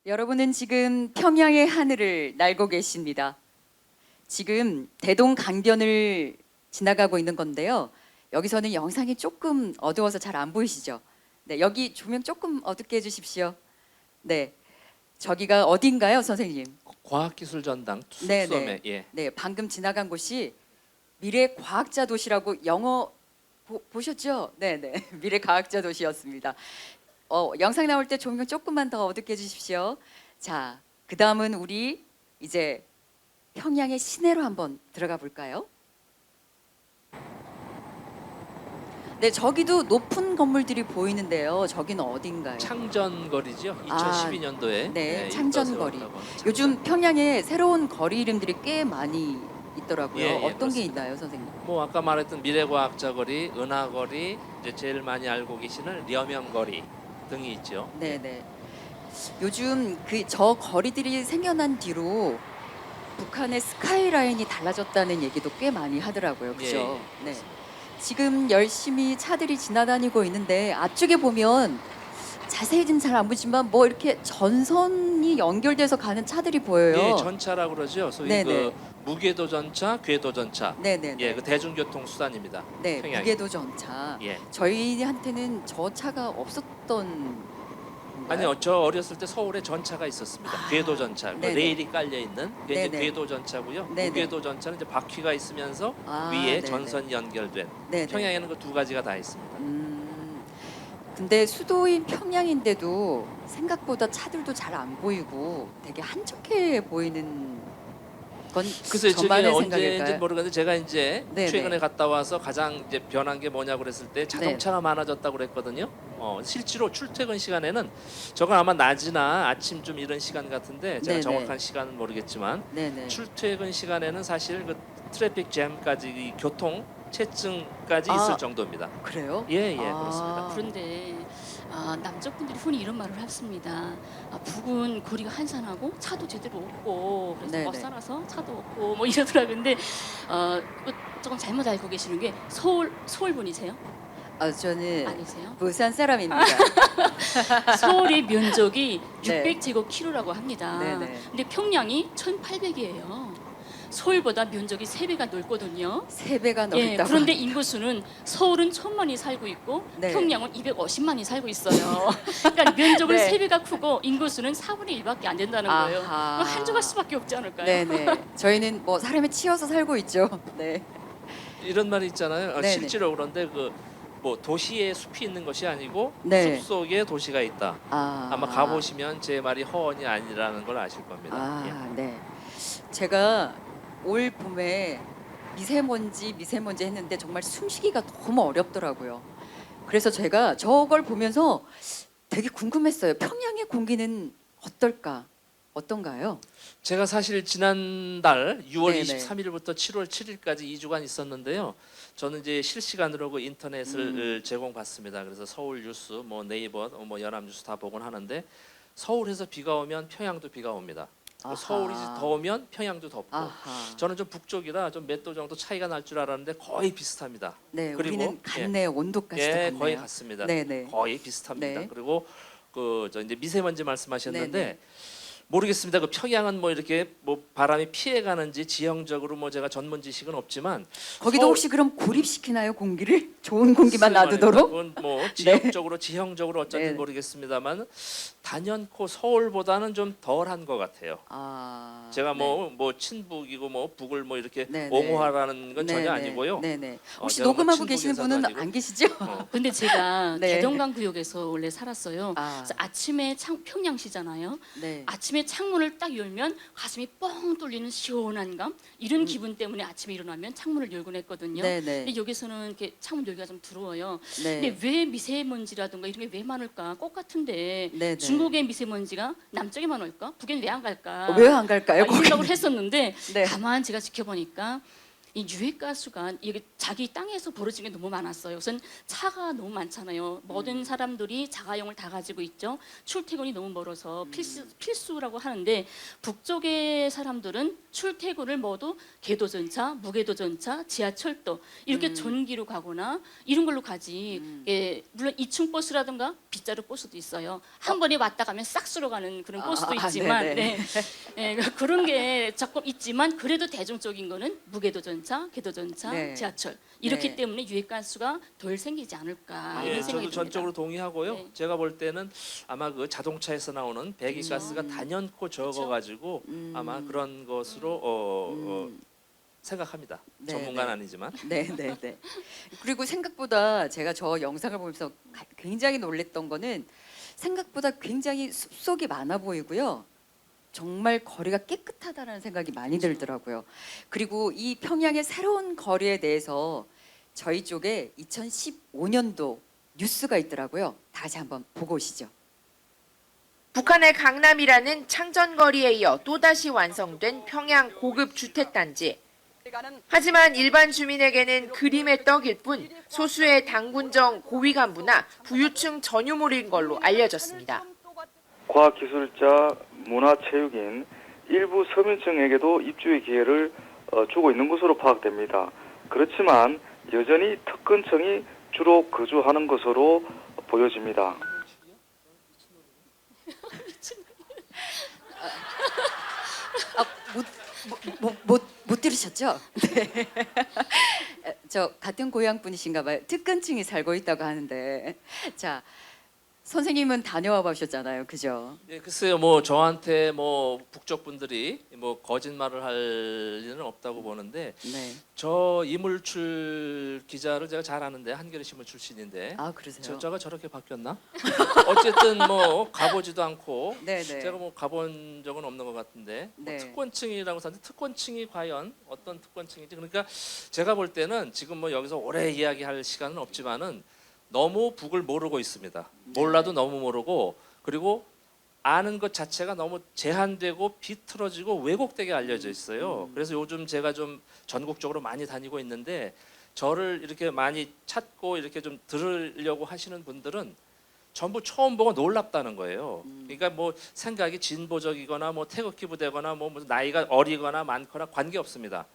여러분은 지금 평양의 하늘을 날고 계십니다. 지금 대동 강변을 지나가고 있는 건데요. 여기서는 영상이 조금 어두워서 잘 안 보이시죠? 네, 여기 조명 조금 어둡게 해주십시오. 네, 저기가 어딘가요, 선생님? 과학기술전당 네, 숙소매. 예. 네, 방금 지나간 곳이 미래 과학자 도시라고 영어 보셨죠? 네, 네, 미래 과학자 도시였습니다. 영상 나올 때 조명 조금만 더 어둡게 해주십시오. 자, 그 다음은 우리 이제 평양의 시내로 한번 들어가 볼까요? 네, 저기도 높은 건물들이 보이는데요. 저기는 어딘가요? 창전거리죠. 2012년도에 네, 창전거리. 요즘 평양에 새로운 거리 이름들이 꽤 많이 있더라고요. 예, 어떤 게 그렇습니다. 있나요, 선생님? 뭐 아까 말했던 미래과학자거리, 은하거리, 이제 제일 많이 알고 계시는 려명거리 등이 있죠. 네, 네. 요즘 저 거리들이 생겨난 뒤로 북한의 스카이라인이 달라졌다는 얘기도 꽤 많이 하더라고요. 그죠? 예, 네. 지금 열심히 차들이 지나다니고 있는데 앞쪽에 보면 자세히는 잘 안 보이지만 뭐 이렇게 전선이 연결돼서 가는 차들이 보여요. 예, 전차라고 그러죠. 소위 네네. 그 무궤도 전차, 궤도 전차. 네네. 예, 그 대중교통 수단입니다. 네, 평양에. 무궤도 전차. 예. 저희한테는 저 차가 없었던 건가요? 아니요, 저 어렸을 때 서울에 전차가 있었습니다. 아, 궤도 전차, 그 네네. 레일이 깔려 있는 그게 이제 네네. 궤도 전차고요. 네네. 무궤도 전차는 이제 바퀴가 있으면서 아, 위에 네네. 전선이 연결된. 네네. 평양에는 그 두 가지가 다 있습니다. 근데 수도인 평양인데도 생각보다 차들도 잘 안 보이고 되게 한적해 보이는 건 글쎄 저게 저만의 언제인지 생각일까요? 모르겠는데 제가 이제 네네. 최근에 갔다 와서 가장 이제 변한 게 뭐냐고 그랬을 때 자동차가 많아졌다고 그랬거든요. 실제로 출퇴근 시간에는 저건 아마 낮이나 아침 좀 이런 시간 같은데 제가 네네. 정확한 시간은 모르겠지만 네네. 출퇴근 시간에는 사실 그 트래픽 잼까지 이 교통 체증까지 아. 있을 정도입니다. 그래요? 예, 아. 그렇습니다. 그런데 남쪽 분들이 흔히 이런 말을 하십니다. 북은 거리가 한산하고 차도 제대로 없고 그래서 네네. 못 살아서 차도 없고 뭐 이러더라고요. 근데 조금 잘못 알고 계시는 게 서울 분이세요? 저는 아니세요? 부산 사람입니다. 서울의 면적이 네. 600제곱킬로라고 합니다. 네네. 근데 평양이 1,800이에요. 서울보다 면적이 3배가 넓거든요. 3배가 예, 넓다고. 그런데 인구수는 서울은 1,000만이 살고 있고 네. 평양은 250만이 살고 있어요. 그러니까 면적은 네. 3배가 크고 인구수는 4분의 1밖에 안 된다는 거예요. 아하. 그럼 한 조각 수밖에 없지 않을까요? 네네. 저희는 뭐 사람에 치여서 살고 있죠. 네. 이런 말이 있잖아요. 네네. 실제로 그런데 그 뭐 도시에 숲이 있는 것이 아니고 네. 숲 속에 도시가 있다. 아마 가보시면 제 말이 허언이 아니라는 걸 아실 겁니다. 예. 네. 제가 올 봄에 미세먼지 했는데 정말 숨쉬기가 너무 어렵더라고요. 그래서 제가 저걸 보면서 되게 궁금했어요. 평양의 공기는 어떤가요? 제가 사실 지난달 6월 네네. 23일부터 7월 7일까지 2주간 있었는데요. 저는 이제 실시간으로 그 인터넷을 제공받습니다. 그래서 서울 뉴스, 뭐 네이버, 뭐 연합뉴스 다 보곤 하는데 서울에서 비가 오면 평양도 비가 옵니다. 아하. 서울이 더우면 평양도 덥고. 아하. 저는 좀 북쪽이라 좀 몇 도 정도 차이가 날 줄 알았는데 거의 비슷합니다. 네, 그리고 우리는 같네요. 온도까지도 예, 같네요. 거의 같습니다. 네네. 거의 비슷합니다. 네. 그리고 저 이제 미세먼지 말씀하셨는데 네네. 모르겠습니다. 그 평양은 뭐 이렇게 뭐 바람이 피해가는지 지형적으로 뭐 제가 전문 지식은 없지만 거기도 서울- 혹시 그럼 고립시키나요, 공기를? 좋은 공기만 놔두도록? 그건 뭐 지역적으로 지형적으로 어쩐지 네. 모르겠습니다만 단연코 서울보다는 좀 덜한 것 같아요. 제가 뭐 친북이고 뭐 북을 뭐 이렇게 네네. 옹호하라는 건 전혀 아니고요. 네네. 혹시 제가 뭐 녹음하고 친북 계시는 인사도 분은 아니고. 안 계시죠? 근데 제가 네. 대동강 구역에서 원래 살았어요. 아. 그래서 아침에 평양시잖아요. 네. 아침에 창문을 딱 열면 가슴이 뻥 뚫리는 시원한 감 이런 기분 때문에 아침에 일어나면 창문을 열곤 했거든요. 네네. 근데 여기서는 이렇게 창문 열기가 좀 더러워요. 네. 근데 왜 미세먼지라든가 이런 게 왜 많을까? 꽃 같은데 네네. 중국의 미세먼지가 남쪽에만 올까? 북엔 왜 안 갈까? 왜 안 갈까요? 이 생각을 했었는데 네. 가만 제가 지켜보니까 이 유해가스가 이게 자기 땅에서 벌어지는 게 너무 많았어요. 우선 차가 너무 많잖아요. 모든 사람들이 자가용을 다 가지고 있죠. 출퇴근이 너무 멀어서 필수라고 하는데 북쪽의 사람들은 출퇴근을 모두 궤도전차, 무궤도전차, 지하철도 이렇게 전기로 가거나 이런 걸로 가지. 예, 물론 2층 버스라든가 빗자루 버스도 있어요. 한 번에 왔다 가면 싹 쓸어가는 그런 버스도 있지만 네네. 네. 예, 그런 게 조금 있지만 그래도 대중적인 거는 무궤도전차, 궤도전차, 네. 지하철 이렇기 네. 때문에 유해가스가 덜 생기지 않을까 예, 이런 저도 생각이 전적으로 듭니다. 동의하고요. 네. 제가 볼 때는 아마 그 자동차에서 나오는 배기가스가 단연코 적어가지고 아마 그런 것으로 생각합니다. 네, 전문가는 네. 아니지만. 네, 네, 네. 그리고 생각보다 제가 저 영상을 보면서 굉장히 놀랬던 거는 생각보다 굉장히 숲속이 많아 보이고요. 정말 거리가 깨끗하다라는 생각이 많이 들더라고요. 그리고 이 평양의 새로운 거리에 대해서 저희 쪽에 2015년도 뉴스가 있더라고요. 다시 한번 보고 오시죠. 북한의 강남이라는 창전거리에 이어 또다시 완성된 평양 고급 주택단지. 하지만 일반 주민에게는 그림의 떡일 뿐 소수의 당군정 고위 간부나 부유층 전유물인 걸로 알려졌습니다. 과학기술자, 문화체육인, 일부 서민층에게도 입주의 기회를 주고 있는 것으로 파악됩니다. 그렇지만 여전히 특권층이 주로 거주하는 것으로 보여집니다. 못 들으셨죠? 네. 저 같은 고향 분이신가 봐요. 특권층이 살고 있다고 하는데, 자 선생님은 다녀와 보셨잖아요, 그죠? 예, 글쎄요, 뭐 저한테 뭐 북쪽 분들이 뭐 거짓말을 할 일은 없다고 보는데 네. 저 이물출 기자를 제가 잘 아는데 한겨레 신문 출신인데 아 그러세요? 저자가 저렇게 바뀌었나? 어쨌든 뭐 가보지도 않고 네, 네. 제가 뭐 가본 적은 없는 것 같은데 뭐 네. 특권층이라고 하는데 특권층이 과연 어떤 특권층인지 그러니까 제가 볼 때는 지금 뭐 여기서 오래 이야기할 시간은 없지만은 너무 북을 모르고 있습니다. 몰라도 너무 모르고 그리고 아는 것 자체가 너무 제한되고 비틀어지고 왜곡되게 알려져 있어요. 그래서 요즘 제가 좀 전국적으로 많이 다니고 있는데 저를 이렇게 많이 찾고 이렇게 좀 들으려고 하시는 분들은 전부 처음 보고 놀랍다는 거예요. 그러니까 뭐 생각이 진보적이거나 뭐 태극기 부대거나 뭐 무슨 나이가 어리거나 많거나 관계 없습니다.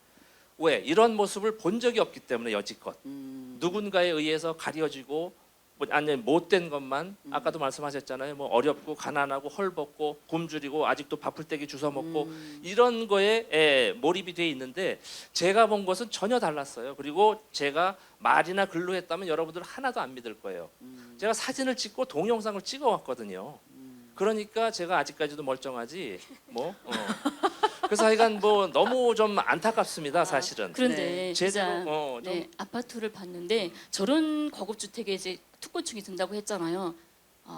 왜? 이런 모습을 본 적이 없기 때문에 여지껏 누군가에 의해서 가려지고 뭐 아니 못된 것만 아까도 말씀하셨잖아요. 뭐 어렵고 가난하고 헐벗고 굶주리고 아직도 바풀떼기 주워 먹고 이런 거에 몰입이 돼 있는데 제가 본 것은 전혀 달랐어요. 그리고 제가 말이나 글로 했다면 여러분들 하나도 안 믿을 거예요. 제가 사진을 찍고 동영상을 찍어 왔거든요. 그러니까 제가 아직까지도 멀쩡하지 뭐. 그래서 하여간 뭐 너무 좀 안타깝습니다, 사실은. 그런데 네. 제대로 진짜 좀 네, 아파트를 봤는데 저런 고급 주택에 이제 특권층이 든다고 했잖아요.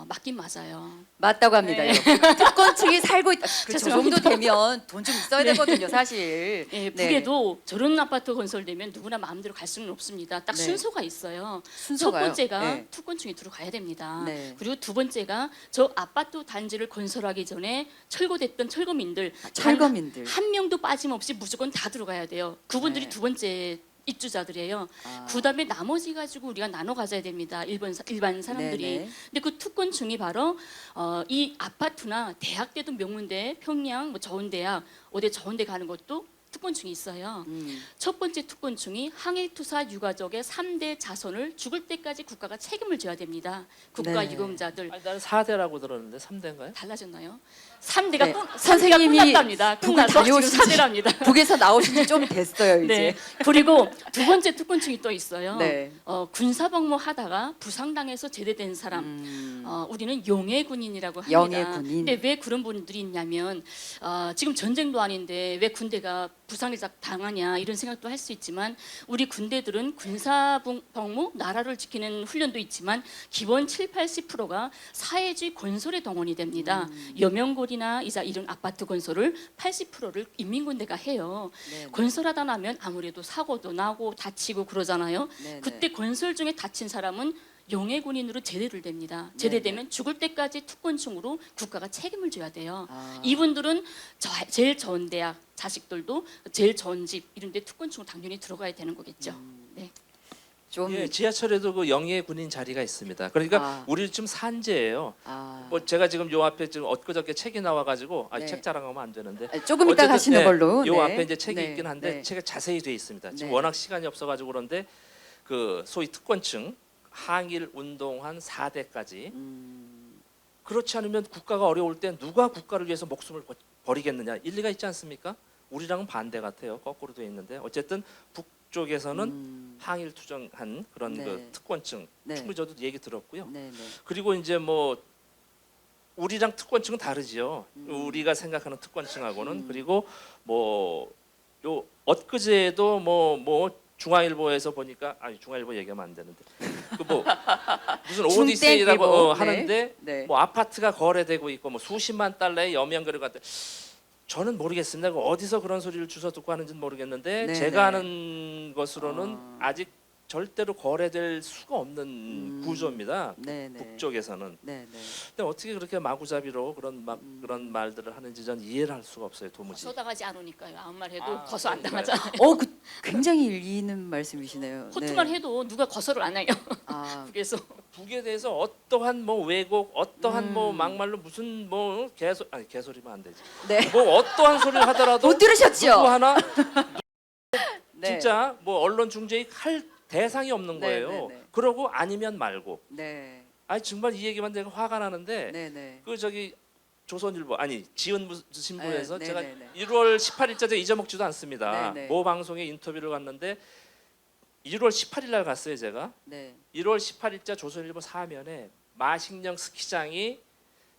맞긴 맞아요. 맞다고 합니다. 네. 여러분. 특권층이 살고 있다. 그 죄송합니다. 정도 되면 돈 좀 있어야 네. 되거든요, 사실. 예, 네. 북에도 저런 아파트 건설되면 누구나 마음대로 갈 수는 없습니다. 딱 네. 순서가 있어요. 순서가요? 첫 번째가 네. 특권층이 들어가야 됩니다. 네. 그리고 두 번째가 저 아파트 단지를 건설하기 전에 철거됐던 철거민들 철거민들. 한 명도 빠짐없이 무조건 다 들어가야 돼요. 그분들이 네. 두 번째 입주자들이에요. 아. 그다음에 나머지 가지고 우리가 나눠 가져야 됩니다. 일반 사람들이. 네네. 근데 그 특권층이 바로 이 아파트나 대학대도 명문대, 평양, 뭐 저은대학, 어디 저은대 가는 것도 특권층이 있어요. 첫 번째 특권층이 항해투사 유가족의 3대 자손을 죽을 때까지 국가가 책임을 져야 됩니다. 국가 네. 유공자들. 아니, 나는 4대라고 들었는데 3대인가요? 달라졌나요? 3대가 네. 또 선생님이 끝났답니다. 북을 끝나서 지금 다녀오신 지 4대랍니다. 북에서 나오신 지 좀 됐어요, 이제. 네. 그리고 두 번째 특권층이 또 있어요. 네. 군사복무 하다가 부상당해서 제대된 사람. 우리는 용해군인이라고 합니다. 영해군인. 근데 왜 그런 분들이 있냐면 지금 전쟁도 아닌데 왜 군대가 부상을 당하냐 이런 생각도 할 수 있지만 우리 군대들은 군사복무 나라를 지키는 훈련도 있지만 기본 70~80%가 사회주의 건설에 동원이 됩니다. 여명골이나 이런 아파트 건설을 80%를 인민군대가 해요. 네. 건설하다 나면 아무래도 사고도 나고 다치고 그러잖아요. 네, 그때 건설 중에 다친 사람은 영예 군인으로 제대를 됩니다. 제대되면 죽을 때까지 특권층으로 국가가 책임을 져야 돼요. 아. 이분들은 제일 좋은 대학 자식들도 제일 좋은 집 이런 데 특권층으로 당연히 들어가야 되는 거겠죠. 네. 좀 예, 지하철에도 그 영예 군인 자리가 있습니다. 그러니까 아. 우리 지금 산재예요. 아. 뭐 제가 지금 요 앞에 지금 엊그저께 책이 나와가지고 네. 책 자랑하면 안 되는데 조금 이따 어쨌든, 가시는 네, 걸로. 요 네. 앞에 이제 책이 네. 있긴 한데 네. 책에 자세히 돼 있습니다. 지금 네. 워낙 시간이 없어가지고 그런데 그 소위 특권층 항일 운동한 4대까지 그렇지 않으면 국가가 어려울 때 누가 국가를 위해서 목숨을 버리겠느냐 일리가 있지 않습니까? 우리랑은 반대 같아요. 거꾸로 돼 있는데 어쨌든 북쪽에서는 항일 투쟁한 그런 네. 그 특권층 네. 충분히 저도 얘기 들었고요. 네, 네. 그리고 이제 뭐 우리랑 특권층은 다르지요. 우리가 생각하는 특권층하고는 그리고 뭐 요 엊그제도 뭐 중앙일보에서 보니까 아니 중앙일보 얘기하면 안 되는데 그 뭐 무슨 오디세이라고 중땡일보. 하는데 네. 뭐 아파트가 거래되고 있고 뭐 수십만 달러의 여명거래 같은 저는 모르겠습니다. 그 어디서 그런 소리를 주워 듣고 하는지는 모르겠는데 네, 제가 네. 아는 것으로는 아직 절대로 거래될 수가 없는 구조입니다. 네, 네. 북쪽에서는. 네, 네. 근데 어떻게 그렇게 마구잡이로 그런 말들을 하는지 전 이해를 할 수가 없어요. 도무지. 거서당하지 않으니까요. 아무 말 해도 거서 안 당하잖아요. 굉장히 일리 있는 말씀이시네요. 호투만 네. 해도 누가 거서를 안 해요. 아, 그래서 북에 대해서 어떠한 뭐 왜곡, 어떠한 뭐 막말로 무슨 뭐 개소리면 안 되지. 네. 뭐 어떠한 소리를 하더라도 못 들으셨죠? 누구 하나 네. 진짜 뭐 언론 중재익 할 대상이 없는 네, 거예요. 네, 네. 그러고 아니면 말고. 네. 아니 정말 이 얘기만 내가 화가 나는데 네, 네. 그 저기 조선일보 아니 지은신문에서 네, 제가 네, 네. 1월 18일자 제가 잊어먹지도 않습니다. 네, 네. 모 방송에 인터뷰를 갔는데 1월 18일 날 갔어요 제가. 네. 1월 18일자 조선일보 사면에 마식령 스키장이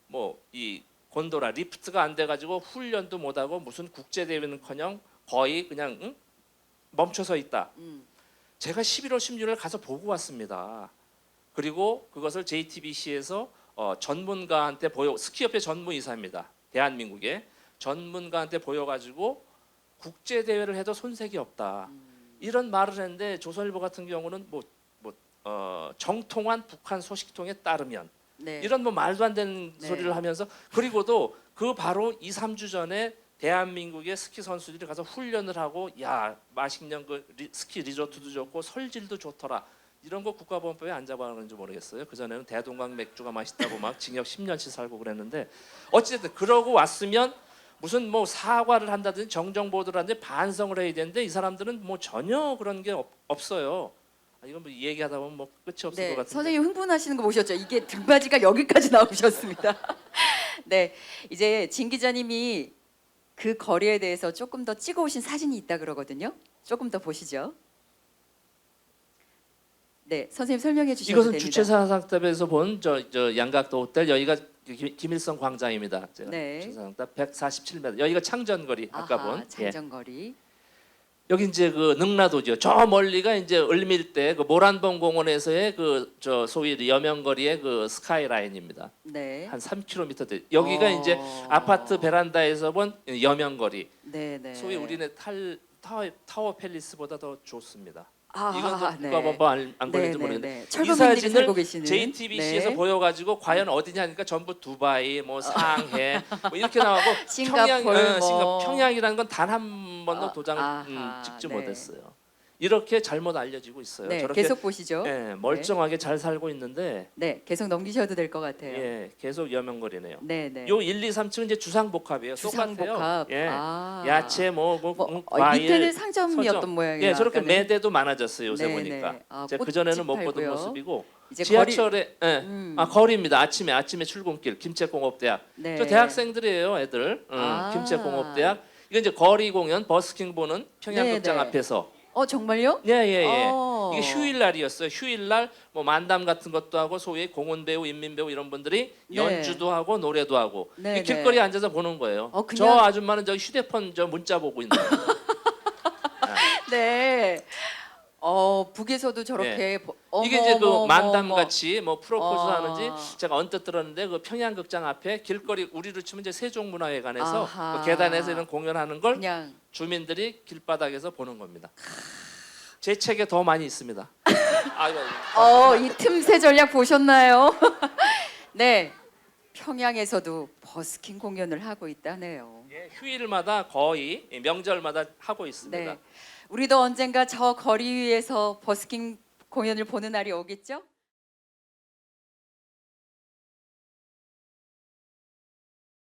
뭐 이 곤도라 리프트가 안 돼가지고 훈련도 못하고 무슨 국제 대회는커녕 거의 그냥 멈춰서 있다. 제가 11월 16일 가서 보고 왔습니다. 그리고 그것을 JTBC에서 전문가한테 스키협회 전무이사입니다. 대한민국의 전문가한테 보여가지고 국제 대회를 해도 손색이 없다. 이런 말을 했는데 조선일보 같은 경우는 정통한 북한 소식통에 따르면 네. 이런 뭐 말도 안 되는 네. 소리를 하면서 그리고도 그 바로 2, 3주 전에 대한민국의 스키 선수들이 가서 훈련을 하고 야 마식령 그 스키 리조트도 좋고 설질도 좋더라. 이런 거 국가보안법에 안 잡아가는지 모르겠어요. 그 전에는 대동강 맥주가 맛있다고 막 징역 10년씩 살고 그랬는데 어찌됐든 그러고 왔으면 무슨 뭐 사과를 한다든지 정정 보도를 하는데 반성을 해야 되는데 이 사람들은 뭐 전혀 그런 게 없어요. 이건 뭐 얘기하다 보면 뭐 끝이 없을 네, 것 같은데. 선생님 흥분하시는 거 보셨죠? 이게 등받이가 여기까지 나오셨습니다. 네, 이제 진 기자님이 그 거리에 대해서 조금 더 찍어오신 사진이 있다 그러거든요. 조금 더 보시죠. 네, 선생님 설명해 주셔도 이것은 됩니다. 주체사상탑에서 본 저 양각도 호텔 여기가 김일성 광장입니다. 네. 주체사상탑 147m. 여기가 창전거리 아까 아하, 본. 예. 장정거리. 여기 이제 그 능라도죠. 저 멀리가 이제 을밀대 그 모란봉 공원에서의 그 저 소위 여명거리의 그 스카이라인입니다. 네. 한 3km 돼. 여기가 이제 아파트 베란다에서 본 여명거리. 네, 네. 소위 우리네 타워 팰리스보다 더 좋습니다. 아, 이건 좀 네. 국가보안법 안 걸린지 네, 모르겠는데 네, 네. 이 철거민들이 살고 사진을 계시는. JTBC에서 네. 보여가지고 과연 어디냐 하니까 전부 두바이, 뭐 상해, 뭐 이렇게 나오고 싱가포르, 뭐. 평양이라는 건 단 한 번도 도장을 아하, 찍지 네. 못했어요. 이렇게 잘못 알려지고 있어요. 네, 저렇게 계속 보시죠. 예, 멀쩡하게 잘 살고 있는데 네, 계속 넘기셔도 될 것 같아요. 예, 계속 여명거리네요. 네, 네. 요 1, 2, 3층은 이제 주상복합이에요. 주상복합. 똑같아요. 예. 아. 야채 뭐 과일, 밑에는 상점이었던 서점. 모양이에요. 예, 저렇게 아까는. 매대도 많아졌어요. 요새 네, 보니까. 네. 아, 그 전에는 못 꽃집 보던 팔고요. 모습이고 이제 지하철에 음. 거리입니다. 아침에 출근길 김책공업대학. 네. 저 대학생들이에요, 애들. 아. 김책공업대학. 이거 이제 거리 공연 버스킹 보는 평양극장 네, 네. 앞에서. 정말요? 예. 어. 이게 휴일 날이었어요. 휴일 날 뭐 만담 같은 것도 하고 소위 공원 배우, 인민 배우 이런 분들이 네. 연주도 하고 노래도 하고 네, 이 길거리에 앉아서 보는 거예요. 그냥- 저 아줌마는 저 휴대폰 저 문자 보고 있는 거예요. 네. 북에서도 저렇게 이게 이제 그 만담 어머. 같이 뭐 프로포즈 어. 하는지 제가 언뜻 들었는데 그 평양극장 앞에 길거리 우리로 치면 이제 세종문화회관에서 아하. 그 계단에서 이런 공연하는 걸 그냥 주민들이 길바닥에서 보는 겁니다. 제 책에 더 많이 있습니다. 이 틈새 전략 보셨나요? 네, 평양에서도 버스킹 공연을 하고 있다네요. 예, 휴일마다 거의 명절마다 하고 있습니다. 네, 우리도 언젠가 저 거리 위에서 버스킹 공연을 보는 날이 오겠죠?